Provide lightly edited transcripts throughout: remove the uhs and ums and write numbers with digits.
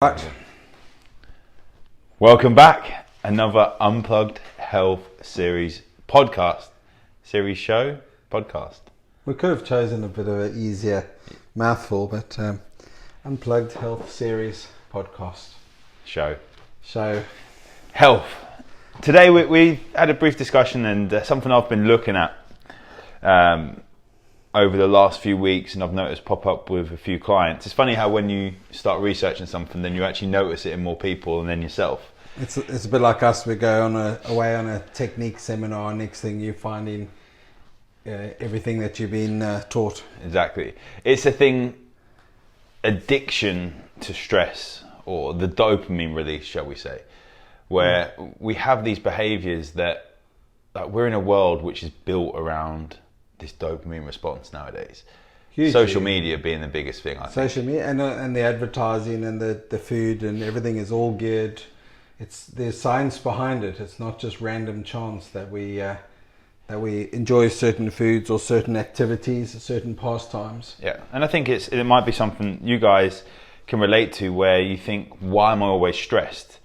Right. Welcome back. Another Unplugged Health Series podcast. Series show? Podcast. We could have chosen a bit of an easier mouthful, but Unplugged Health Series podcast. Show. Health. Today we had a brief discussion and something I've been looking at over the last few weeks, and I've noticed pop up with a few clients. It's funny how when you start researching something, then you actually notice it in more people and then yourself. It's a bit like us. We go away on a technique seminar. Next thing you're finding everything that you've been taught. Exactly. It's a thing, addiction to stress, or the dopamine release, shall we say, where we have these behaviours that we're in a world which is built around this dopamine response nowadays. Hugely. Social media being the biggest thing, I think. Social media and the advertising and the food and everything is all geared. There's science behind it. It's not just random chance that we enjoy certain foods or certain activities, certain pastimes. Yeah, and I think it might be something you guys can relate to, where you think, why am I always stressed?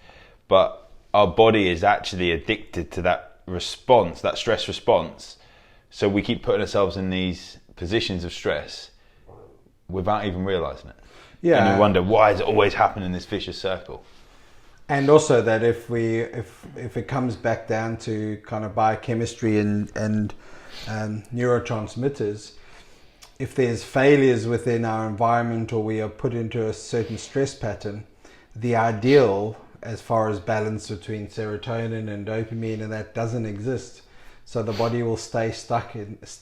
But our body is actually addicted to that response, that stress response. So we keep putting ourselves in these positions of stress without even realising it. Yeah. And you wonder, why is it always happening in this vicious circle? And also that if it comes back down to kind of biochemistry and neurotransmitters, if there's failures within our environment or we are put into a certain stress pattern, the ideal as far as balance between serotonin and dopamine and that doesn't exist. So the body will stay stuck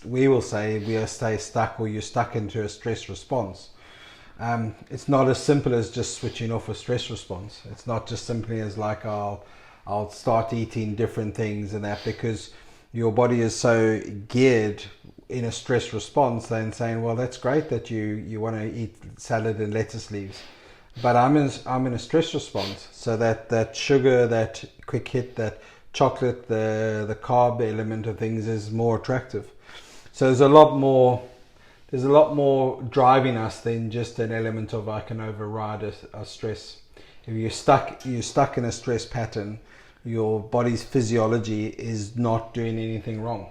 we will say we stay stuck, or you're stuck into a stress response. It's not as simple as just switching off a stress response. It's not just simply as like I'll start eating different things and that, because your body is so geared in a stress response then saying, well, that's great that you want to eat salad and lettuce leaves, but I'm in a stress response. So that sugar, that quick hit, that chocolate, the carb element of things is more attractive. So there's a lot more driving us than just an element of I can override a stress. If you're stuck in a stress pattern, your body's physiology is not doing anything wrong.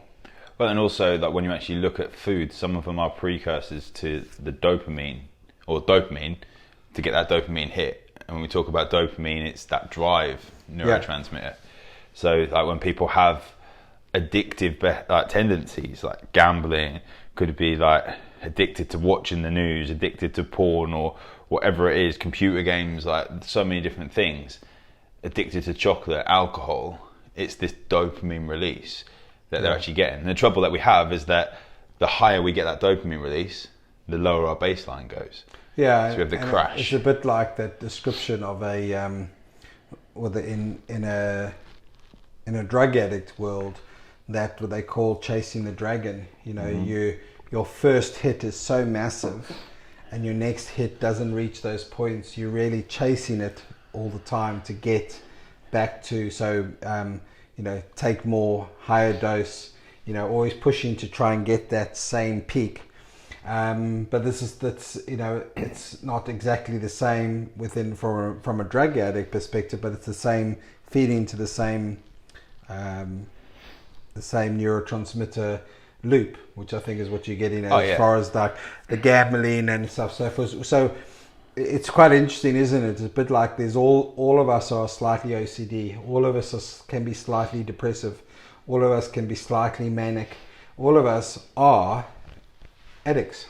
Well, and also that when you actually look at food, some of them are precursors to the dopamine to get that dopamine hit. And when we talk about dopamine, it's that drive neurotransmitter. Yeah. So like when people have addictive tendencies like gambling, could be like addicted to watching the news, addicted to porn or whatever it is, computer games, like so many different things, addicted to chocolate, alcohol, it's this dopamine release that they're actually getting. And the trouble that we have is that the higher we get that dopamine release, the lower our baseline goes. Yeah, so we have the crash. It's a bit like that description of in a drug addict world, that what they call chasing the dragon. You know, your first hit is so massive and your next hit doesn't reach those points. You're really chasing it all the time to get back to, take more, higher dose, always pushing to try and get that same peak. But it's not exactly the same from a drug addict perspective, but it's the same, feeding to the same neurotransmitter loop, which I think is what you're getting at as far as like the gambling and stuff. So it's quite interesting, isn't it? It's a bit like there's all of us are slightly OCD. All of us can be slightly depressive. All of us can be slightly manic. All of us are addicts.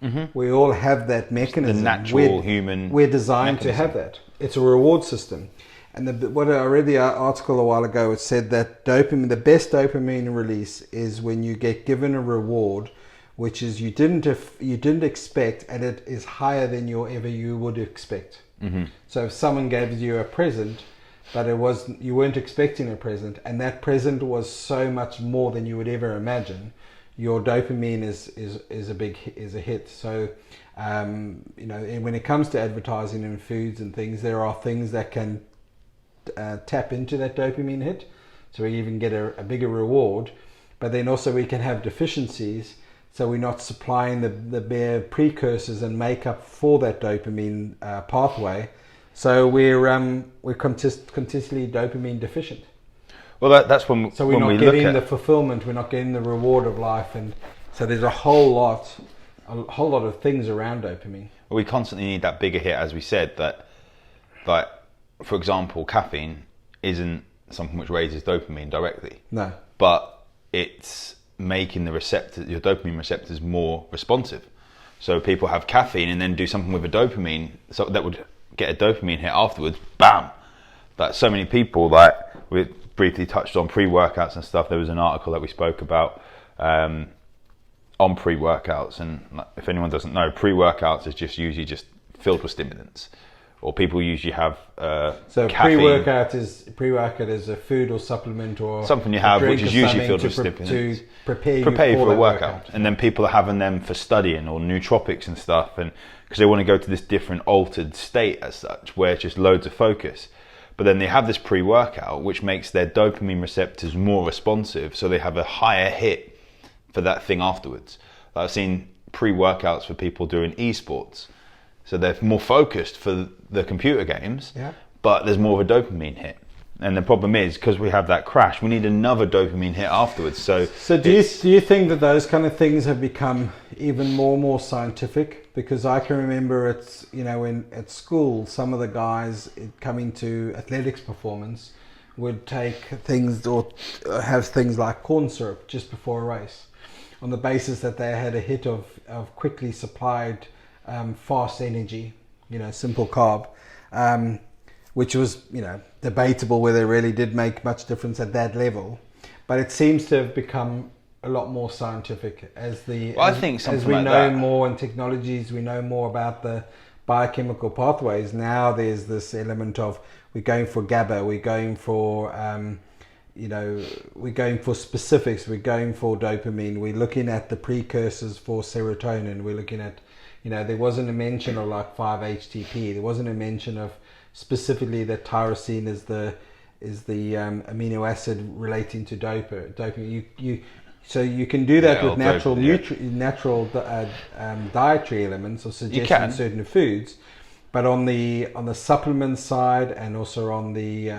Mm-hmm. We all have that mechanism. The natural human. We're designed mechanism. To have that. It's a reward system. And what I read the article a while ago, it said that dopamine, the best dopamine release is when you get given a reward, which is you didn't expect, and it is higher than you would expect. Mm-hmm. So if someone gave you a present, but you weren't expecting a present, and that present was so much more than you would ever imagine, your dopamine is a hit. So when it comes to advertising and foods and things, there are things that can tap into that dopamine hit, so we even get a bigger reward. But then also we can have deficiencies, so we're not supplying the bare precursors and makeup for that dopamine pathway. So we're continuously dopamine deficient. Well, that's when So we're when not we getting look the at. fulfillment. We're not getting the reward of life, and so there's a whole lot of things around dopamine. We constantly need that bigger hit, as we said. That, like, for example, caffeine isn't something which raises dopamine directly. No. But it's making your dopamine receptors more responsive. So people have caffeine and then do something with a dopamine, so that would get a dopamine hit afterwards. Bam! Like, so many people, like, we briefly touched on pre-workouts and stuff. There was an article that we spoke about on pre-workouts, and if anyone doesn't know, pre-workouts is just usually just filled with stimulants, or people usually have so caffeine. pre-workout is a food or supplement or Something you have, a drink which is or usually something filled with stimulants to prepare you for a that workout. And then people are having them for studying or nootropics and stuff, and because they want to go to this different altered state as such, where it's just loads of focus. But then they have this pre-workout, which makes their dopamine receptors more responsive, so they have a higher hit for that thing afterwards. I've seen pre-workouts for people doing esports, so they're more focused for the computer games, but there's more of a dopamine hit. And the problem is, because we have that crash, we need another dopamine hit afterwards. So do you think that those kind of things have become even more scientific? Because I can remember at school, some of the guys coming to athletics performance would take things or have things like corn syrup just before a race, on the basis that they had a hit of quickly supplied fast energy, simple carb, which was, debatable whether it really did make much difference at that level. But it seems to have become a lot more scientific as we know more in technologies, we know more about the biochemical pathways. Now there's this element of we're going for GABA, we're going for we're going for specifics, we're going for dopamine, we're looking at the precursors for serotonin, we're looking at, there wasn't a mention of like 5-HTP, there wasn't a mention of specifically that tyrosine is the amino acid relating to dopamine. So you can do that with natural dietary elements or suggesting certain foods, but on the supplement side and also on the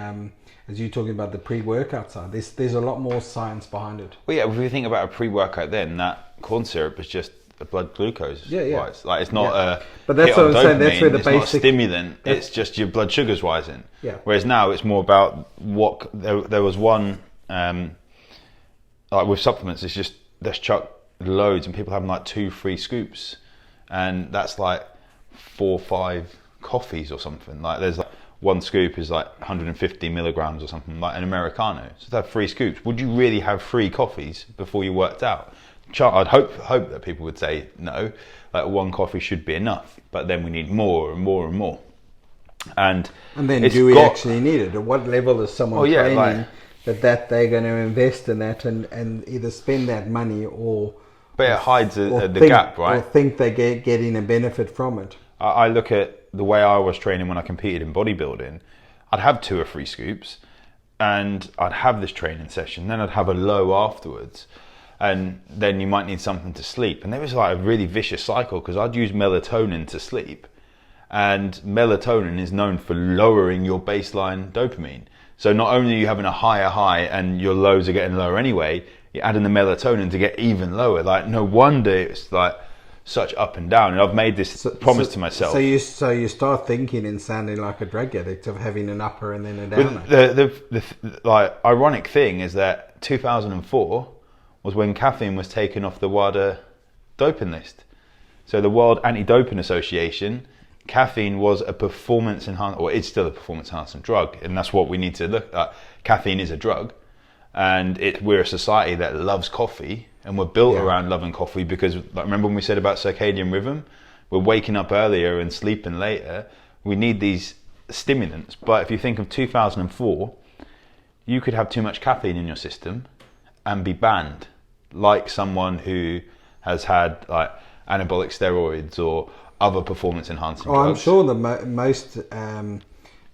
as you're talking about the pre-workout side, there's a lot more science behind it. Well, yeah, if we think about a pre-workout, then that corn syrup is just a blood glucose rise. Like, it's not a but that's what I'm saying. That's where the it's basic not a stimulant. It's just your blood sugar's rising. Yeah. Whereas now it's more about what there was one like with supplements. It's just let's chuck loads, and people having like 2-3 scoops, and that's like 4 or 5 coffees or something. Like there's like one scoop is like 150 milligrams or something, like an Americano. So to have 3 scoops, would you really have 3 coffees before you worked out? I'd hope that people would say no, like 1 coffee should be enough, but then we need more and more and more. And then do we actually need it? At what level is someone training that they're going to invest in that and either spend that money or... But it hides the gap, right? Or think they're getting a benefit from it. I look at the way I was training when I competed in bodybuilding. I'd have 2 or 3 scoops and I'd have this training session, then I'd have a low afterwards, and then you might need something to sleep. And there was like a really vicious cycle, because I'd use melatonin to sleep, and melatonin is known for lowering your baseline dopamine. So not only are you having a higher high and your lows are getting lower anyway, you're adding the melatonin to get even lower. Like, no wonder it's like such up and down. And I've made this promise to myself. So you start thinking and sounding like a drug addict of having an upper and then a downer. The like ironic thing is that 2004 was when caffeine was taken off the WADA doping list. So the World Anti-Doping Association, caffeine was a performance enhancing, or it's still a performance enhancing drug, and that's what we need to look at. Caffeine is a drug, and we're a society that loves coffee, and we're built around loving coffee because, like, remember when we said about circadian rhythm? We're waking up earlier and sleeping later. We need these stimulants. But if you think of 2004, you could have too much caffeine in your system and be banned, like someone who has had like anabolic steroids or other performance enhancing drugs. I'm sure the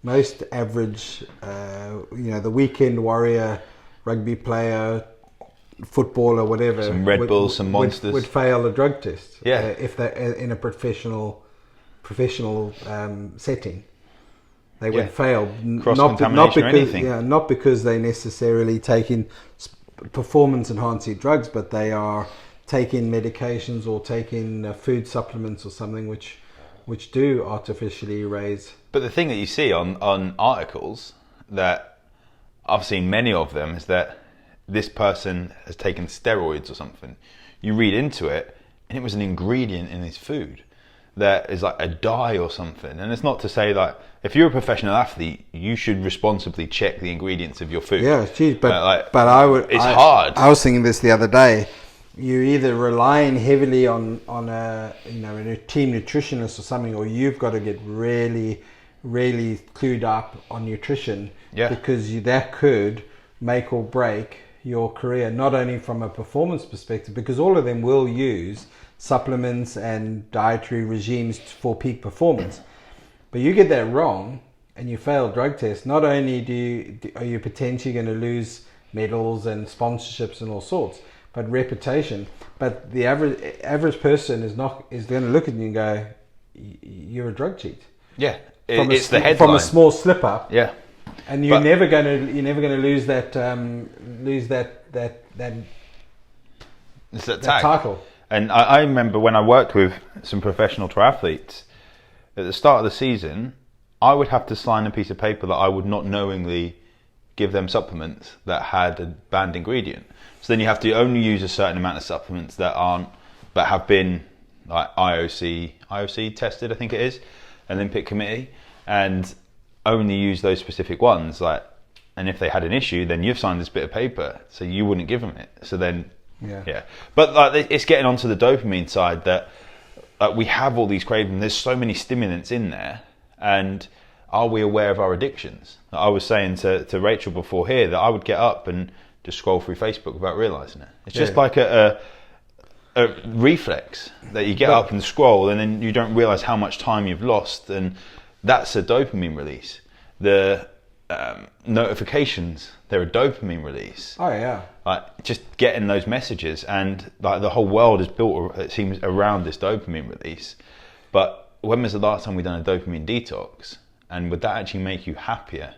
most average, the weekend warrior, rugby player, footballer, whatever, some Red Bulls, some Monsters, would fail a drug test. Yeah, if they're in a professional setting. they would fail. Cross-contamination or anything. Not because they necessarily taking performance enhancing drugs, but they are taking medications or taking food supplements or something which do artificially raise. But the thing that you see on articles that I've seen many of them is that this person has taken steroids or something. You read into it and it was an ingredient in his food that is like a dye or something. And it's not to say like, if you're a professional athlete, you should responsibly check the ingredients of your food. Yeah, geez, but it's hard. I was thinking this the other day. You're either relying heavily on a team nutritionist or something, or you've got to get really, really clued up on nutrition, because that could make or break your career, not only from a performance perspective, because all of them will use supplements and dietary regimes for peak performance. But you get that wrong and you fail a drug test, not only are you potentially going to lose medals and sponsorships and all sorts, but reputation. But the average person is going to look at you and go, you're a drug cheat. Yeah, it's the headline. From a small slip up. Yeah. And you're never going to lose that title. And I remember when I worked with some professional triathletes, at the start of the season, I would have to sign a piece of paper that I would not knowingly give them supplements that had a banned ingredient. So then you have to only use a certain amount of supplements that have been like IOC tested, I think it is, Olympic Committee, and only use those specific ones. And if they had an issue, then you've signed this bit of paper, so you wouldn't give them it. So then, yeah. But it's getting onto the dopamine side that we have all these cravings. There's so many stimulants in there, and are we aware of our addictions? I was saying to Rachel before here that I would get up and just scroll through Facebook without realising it. It's just like a reflex that you get up and scroll, and then you don't realise how much time you've lost, and that's a dopamine release. The notifications, they're a dopamine release. Oh yeah. Just getting those messages, and the whole world is built, it seems, around this dopamine release. But when was the last time we done a dopamine detox? And would that actually make you happier?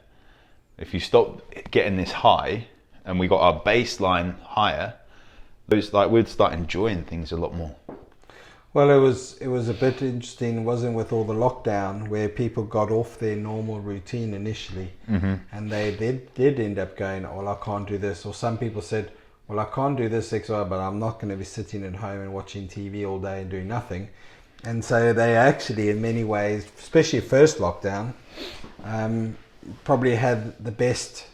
If you stop getting this high, and we got our baseline higher, we'd start enjoying things a lot more. Well, it was a bit interesting, wasn't it, with all the lockdown, where people got off their normal routine initially, and they did end up going, well, I can't do this. Or some people said, well, I can't do this XY, but I'm not going to be sitting at home and watching TV all day and doing nothing. And so they actually, in many ways, especially first lockdown, probably had the best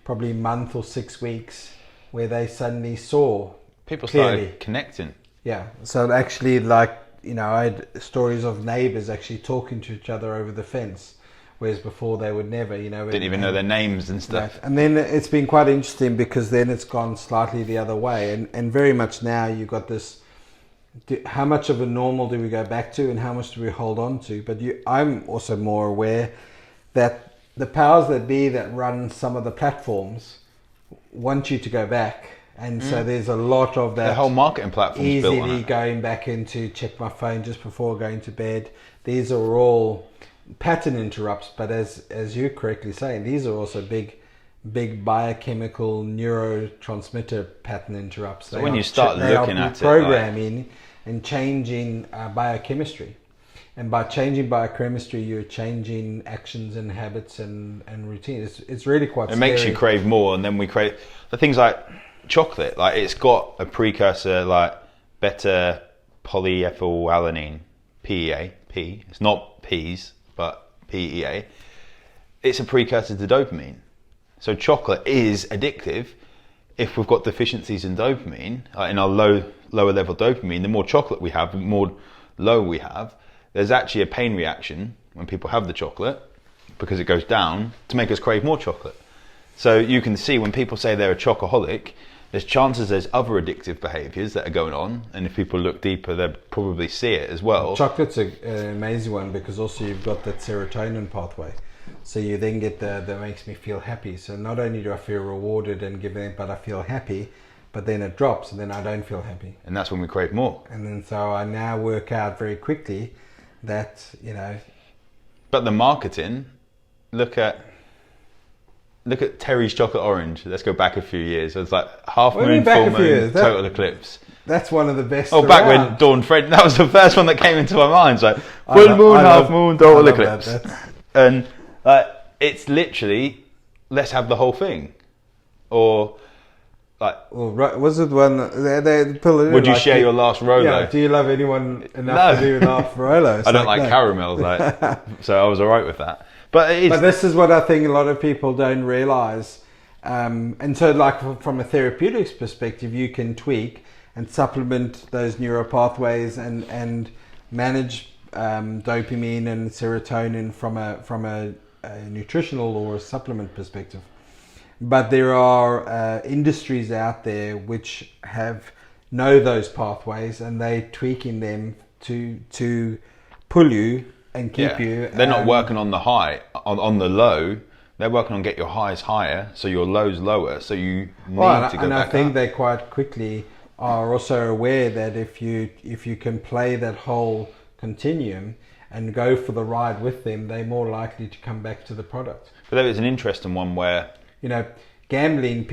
month or 6 weeks where they suddenly saw people clearly. Started connecting. Yeah, so actually, I had stories of neighbours actually talking to each other over the fence, whereas before they would never, didn't even know their names and stuff. And then it's been quite interesting, because then it's gone slightly the other way, and very much now you've got this, how much of a normal do we go back to, and how much do we hold on to? But I'm also more aware that the powers that be that run some of the platforms want you to go back. And so there's a lot of that. The whole marketing platform is built on it. Easily going back into check my phone just before going to bed. These are all pattern interrupts, but as you correctly say, these are also big biochemical neurotransmitter pattern interrupts. So when you start looking at it, programming and changing biochemistry. And by changing biochemistry, you're changing actions and habits and routines. It's really quite scary. It makes you crave more, and then we crave the things like chocolate. It's got a precursor like beta polyethylalanine, PEA. It's not P's, but PEA. It's a precursor to dopamine. So chocolate is addictive. If we've got deficiencies in dopamine, in our lower level dopamine, the more chocolate we have, the more low we have. There's actually a pain reaction when people have the chocolate, because it goes down to make us crave more chocolate. So you can see when people say they're a chocoholic, there's chances there's other addictive behaviours that are going on, and if people look deeper, they'll probably see it as well. Chocolate's an amazing one, because also you've got that serotonin pathway. So you then get that makes me feel happy. So not only do I feel rewarded and given, but I feel happy, but then it drops, and then I don't feel happy. And that's when we crave more. And then so I now work out very quickly that, But the marketing look at Terry's Chocolate Orange. Let's go back a few years. It was like Half What do you Moon, mean back Full a few Moon, years? Total Eclipse. That's one of the best. Oh, back around. when Dawn Fred. That was the first one that came into my mind. It's like I Full love- Moon, I Half love- Moon, I Total love Eclipse. that. That's- And it's literally, let's have the whole thing. Or like, Well, was it one they pull it in? would you like, share your last Rolo? Yeah. Do you love anyone enough to do an half Rolo? It's I don't like no. caramels, so I was alright with that. But it is, But this is what I think a lot of people don't realize. And so, like from a therapeutics perspective, you can tweak and supplement those neural pathways and manage dopamine and serotonin from a nutritional or a supplement perspective. But there are industries out there which know those pathways, and they tweaking them to pull you and keep you. They're not working on the high, on the low. They're working on get your highs higher, so your lows lower, so you need to go back And I think up. they quite quickly are also aware that if you can play that whole continuum and go for the ride with them, they're more likely to come back to the product. But there is an interesting one where, Gambling.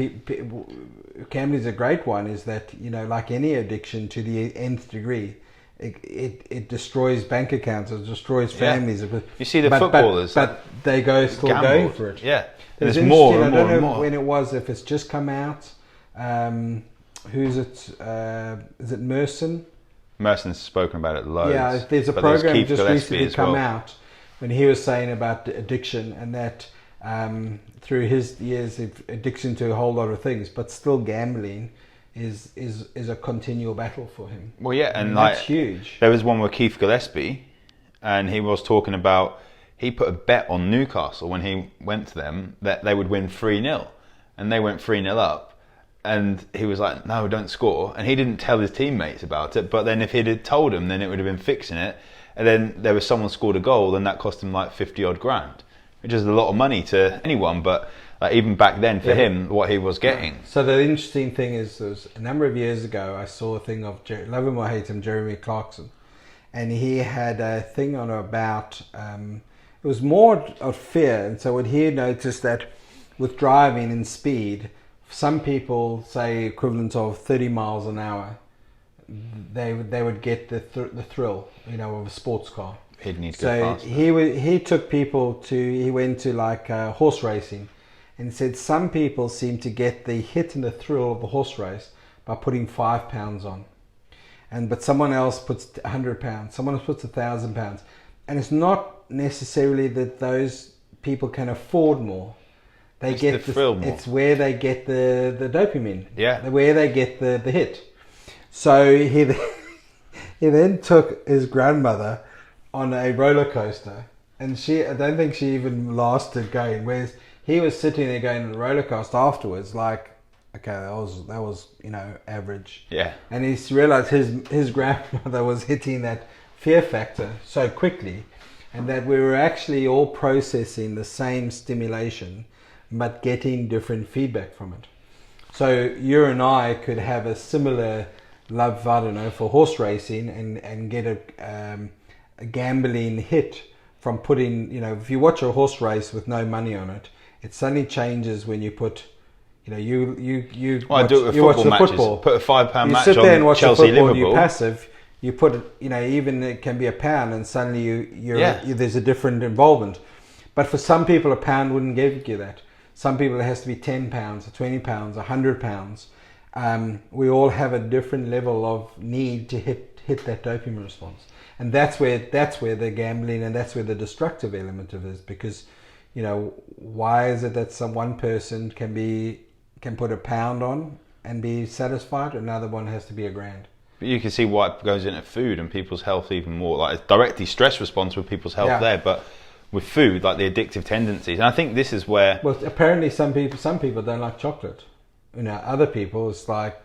Gambling's a great one. Is that like any addiction to the nth degree, it destroys bank accounts, it destroys families. You see the footballers, but they still gambled. going for it. Yeah, It's there's more and interesting. more I don't and know more. when it was, if it's just come out. Who's it? Is it Merson? Merson's spoken about it loads. Yeah, there's a but program Keith just Gillespie recently as come well. out when he was saying about addiction, and that through his years of addiction to a whole lot of things, but still gambling is a continual battle for him. Well, yeah, and that's huge. There was one with Keith Gillespie, and he was talking about, he put a bet on Newcastle when he went to them that they would win 3-0, and they went 3-0 up. And he was like, no, don't score. And he didn't tell his teammates about it. But then if he'd had told them, then it would have been fixing it. And then there was someone scored a goal, then that cost him like 50 odd grand, which is a lot of money to anyone. But like, even back then for him, what he was getting. So the interesting thing is, there was a number of years ago, I saw a thing of, love him or hate him, Jeremy Clarkson. And he had a thing on about, it was more of fear. And so what he noticed that with driving and speed, some people say equivalent of 30 miles an hour, they would get the thrill, of a sports car. He'd need to go faster. he took people he went to like horse racing, and said some people seem to get the hit and the thrill of the horse race by putting £5 on, but someone else puts £100, someone else puts £1,000, and it's not necessarily that those people can afford more. They get the thrill more. It's where they get the dopamine. Yeah. Where they get the hit. So he then took his grandmother on a roller coaster, and I don't think she even lasted going. Whereas he was sitting there going on the roller coaster afterwards, like, okay, that was average. Yeah. And he realized his grandmother was hitting that fear factor so quickly, and that we were actually all processing the same stimulation, but getting different feedback from it. So you and I could have a similar love, I don't know, for horse racing and get a gambling hit from putting, if you watch a horse race with no money on it, it suddenly changes when you put, I do it with football matches. Put a £5 match sit there and on watch Chelsea the football, Liverpool. you're passive. You put it, even it can be £1, and suddenly there's a different involvement. But for some people, £1 wouldn't give you that. Some people it has to be £10 or £20, £100. We all have a different level of need to hit that dopamine response, and that's where the gambling and that's where the destructive element of it is. Because, why is it that one person can put £1 on and be satisfied, another one has to be £1,000? But you can see why it goes into food and people's health even more. Like, it's directly stress response with people's health there, but with food, like the addictive tendencies. And I think this is where... Well, apparently some people don't like chocolate. Other people, it's like...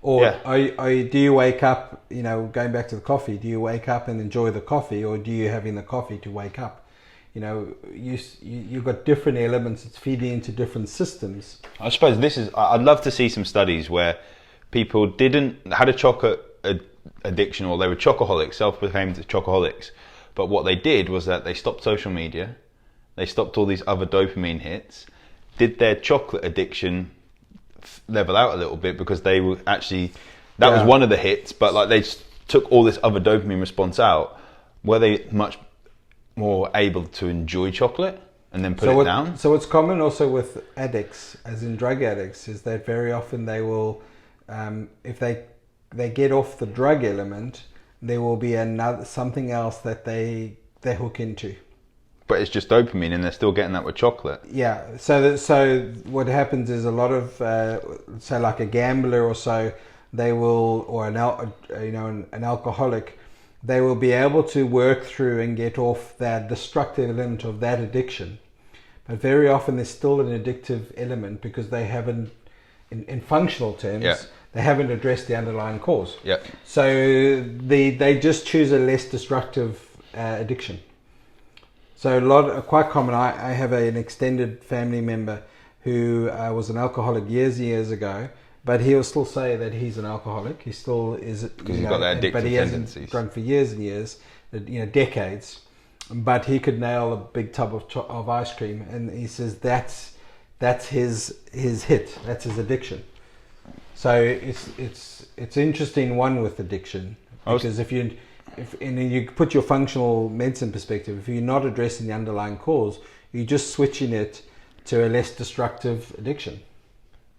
Or do you wake up, going back to the coffee, do you wake up and enjoy the coffee, or do you having the coffee to wake up? You've got different elements. It's feeding into different systems. I suppose I'd love to see some studies where people had a chocolate addiction, or they were chocoholics, self-proclaimed chocoholics. But what they did was that they stopped social media, they stopped all these other dopamine hits. Did their chocolate addiction level out a little bit because they were actually, that was one of the hits, but like they took all this other dopamine response out? Were they much more able to enjoy chocolate and then put it down? So what's common also with addicts, as in drug addicts, is that very often they will, if they get off the drug element, there will be something else that they hook into. But it's just dopamine, and they're still getting that with chocolate. Yeah. So what happens is a lot of, say like a gambler or so, they will, or an alcoholic, they will be able to work through and get off that destructive element of that addiction. But very often there's still an addictive element because they haven't, in functional terms, they haven't addressed the underlying cause. Yeah. So they just choose a less destructive addiction. So quite common. I have an extended family member who was an alcoholic years and years ago, but he'll still say that he's an alcoholic. He still is, because he's got that addictive but he tendencies. hasn't drunk for years and years, decades. But he could nail a big tub of ice cream, and he says that's his hit. That's his addiction. So it's interesting one with addiction, because if you put your functional medicine perspective, if you're not addressing the underlying cause, you're just switching it to a less destructive addiction.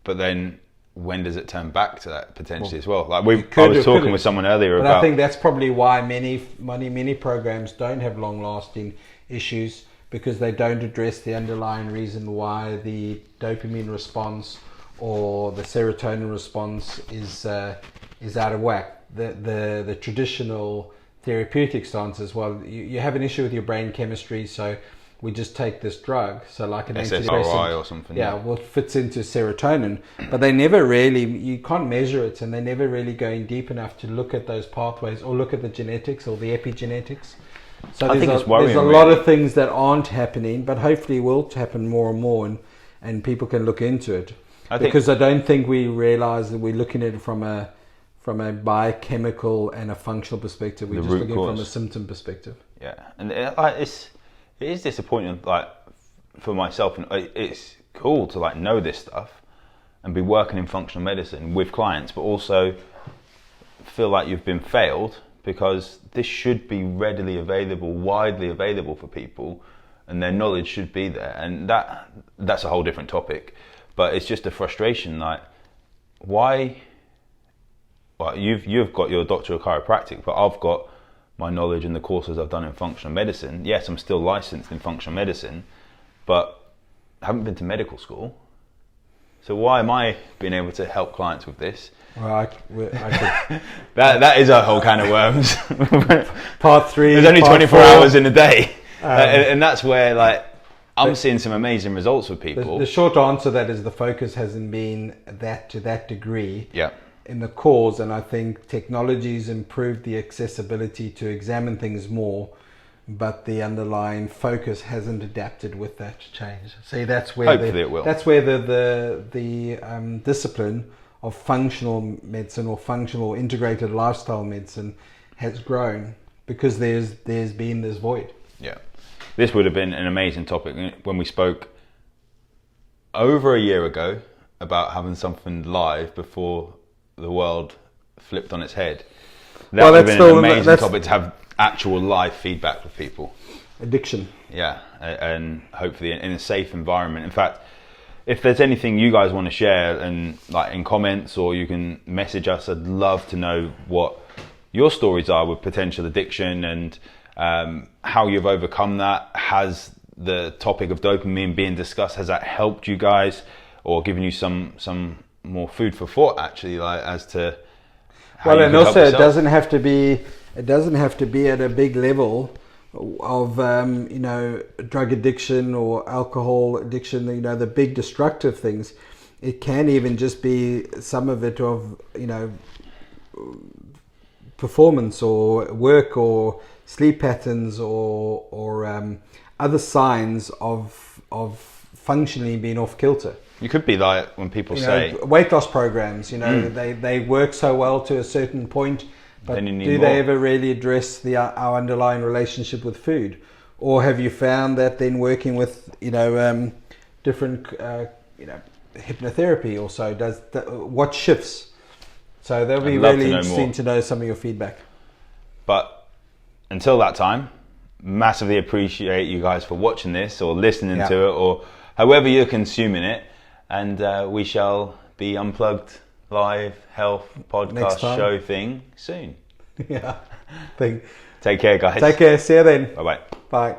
But then, when does it turn back to that potentially as well? Like I was talking with someone earlier but about. I think that's probably why many programs don't have long-lasting issues, because they don't address the underlying reason why the dopamine response or the serotonin response is out of whack. The traditional therapeutic stance is, well, you have an issue with your brain chemistry, so we just take this drug, so like an SSRI or something. What fits into serotonin, but they never really, you can't measure it, and they're never really going deep enough to look at those pathways or look at the genetics or the epigenetics. So there's a lot of things that aren't happening, but hopefully will happen more and more, and people can look into it. Because I don't think we realize that we're looking at it from a biochemical and a functional perspective. We're just looking from a symptom perspective. Yeah, and it is disappointing, like, for myself, and it's cool to like know this stuff and be working in functional medicine with clients, but also feel like you've been failed, because this should be readily available, widely available for people, and their knowledge should be there. And that's a whole different topic, but it's just a frustration. Like, why? Well, you've got your doctor of chiropractic, but I've got my knowledge and the courses I've done in functional medicine. Yes, I'm still licensed in functional medicine, but I haven't been to medical school. So why am I being able to help clients with this? Well, I could, that is a whole can of worms. Part 3. There's only 24 hours in a day, and that's where like I'm seeing some amazing results with people. The short answer to that is the focus hasn't been to that degree. Yeah. In the cause, and I think technology's improved the accessibility to examine things more, but the underlying focus hasn't adapted with that change. See, that's where hopefully it will. That's where the discipline of functional medicine or functional integrated lifestyle medicine has grown, because there's been this void. Yeah, this would have been an amazing topic when we spoke over a year ago about having something live before the world flipped on its head. That would have been an amazing topic to have actual live feedback with people. Addiction. Yeah, and hopefully in a safe environment. In fact, if there's anything you guys want to share, and like in comments, or you can message us, I'd love to know what your stories are with potential addiction, and how you've overcome that. Has the topic of dopamine being discussed, has that helped you guys, or given you some more food for thought, actually, like as to how you and also it doesn't have to be at a big level of drug addiction or alcohol addiction, the big destructive things. It can even just be some of it of performance or work or sleep patterns or other signs of functionally being off kilter. You could be like when people say weight loss programs, they work so well to a certain point, but do they ever really address our underlying relationship with food? Or have you found that then working with, different, hypnotherapy also what shifts? So that'll be really interesting to know some of your feedback. But until that time, massively appreciate you guys for watching this or listening to it or however you're consuming it. And we shall be Unplugged live health podcast show thing soon. Yeah. Take care, guys. Take care. See you then. Bye-bye. Bye.